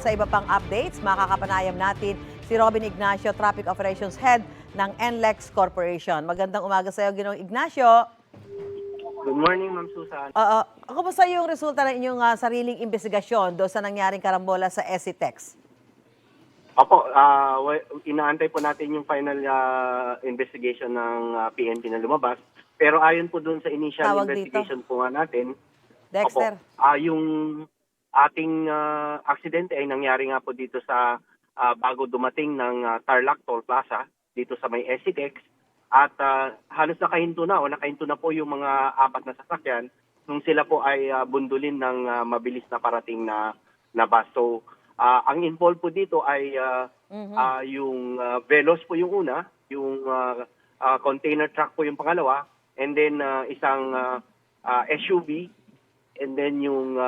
Sa iba pang updates, makakapanayam natin si Robin Ignacio, Traffic Operations Head ng NLEX Corporation. Magandang umaga sa iyo, Ginoong Ignacio. Good morning, Ma'am Susan. Kumusta yung resulta ng inyong sariling investigasyon doon sa nangyaring karambola sa SCTEX? Opo, inaantay po natin yung final investigation ng PNP na lumabas. Pero ayon po dun sa initial Tawag investigation po nga natin, Dexter? yung ating aksidente ay nangyari nga po dito sa bago dumating ng Tarlac Toll Plaza dito sa may SCTEX. At halos nakahinto na po yung mga apat na sasakyan nung sila po ay bundulin ng mabilis na parating na bus. So, ang involved po dito ay yung Veloz po yung una, yung container truck po yung pangalawa, and then isang SUV, and then yung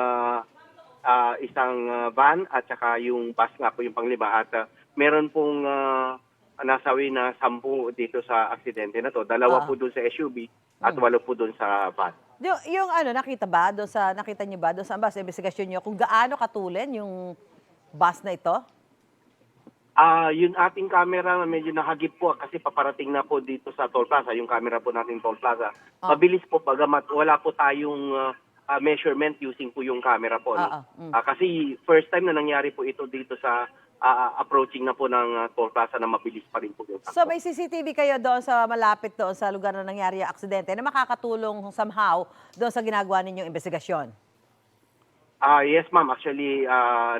isang van at saka yung bus nga po yung panglima. At meron pong nasawi na 10 dito sa aksidente na to. Dalawa po doon sa SUV at 8 po doon sa van. Yung nakita niyo ba doon sa bus investigasyon niyo kung gaano katulin yung bus na ito? Yung ating camera medyo nahagip po kasi paparating na po dito sa Toll Plaza, yung camera po natin Toll Plaza. Mabilis po bagamat wala po tayong measurement using po yung camera po. No? Kasi first time na nangyari po ito dito sa approaching na po ng Toll Plaza na mabilis pa rin po yung takbo. So may CCTV kayo doon sa malapit doon sa lugar na nangyari ang aksidente na makakatulong somehow doon sa ginagawa ninyong investigasyon? Yes, ma'am. Actually,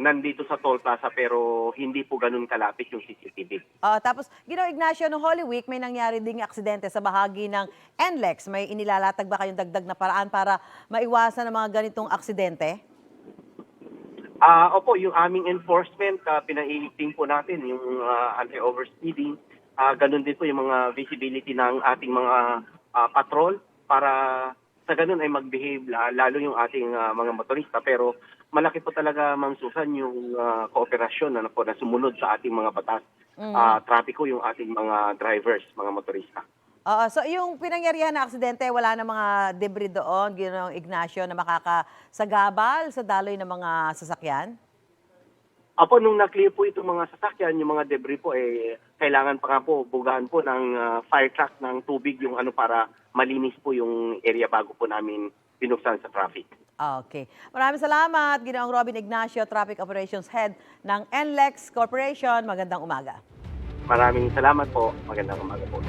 nandito sa Toll Plaza pero hindi po ganun kalapit yung CCTV. Tapos, Ginoong Ignacio, noong Holy Week, may nangyari ding aksidente sa bahagi ng NLEX. May inilalatag ba kayong dagdag na paraan para maiwasan ang mga ganitong aksidente? Opo, yung aming enforcement, pinaiigting po natin yung anti-overspeeding. Ganun din po yung mga visibility ng ating mga patrol para sa ganun ay mag-behave lalo yung ating mga motorista. Pero malaki po talaga, Ma'am Susan, yung kooperasyon na sumunod sa ating mga batas. Trapiko yung ating mga drivers, mga motorista. So yung pinangyarihan na aksidente, wala na mga debris doon, Ginoong Ignacio, na makakasagabal sa daloy ng mga sasakyan? Apo, nung na-clear po itong mga sasakyan, yung mga debris po, kailangan pa nga po bugahan po ng fire truck ng tubig yung para malinis po yung area bago po namin binuksan sa traffic. Okay. Maraming salamat, Ginoong Robin Ignacio, Traffic Operations Head ng NLEX Corporation. Magandang umaga. Maraming salamat po. Magandang umaga po.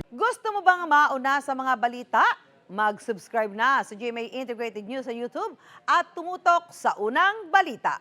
Gusto mo bang mauna sa mga balita? Mag-subscribe na sa GMA Integrated News sa YouTube at tumutok sa unang balita.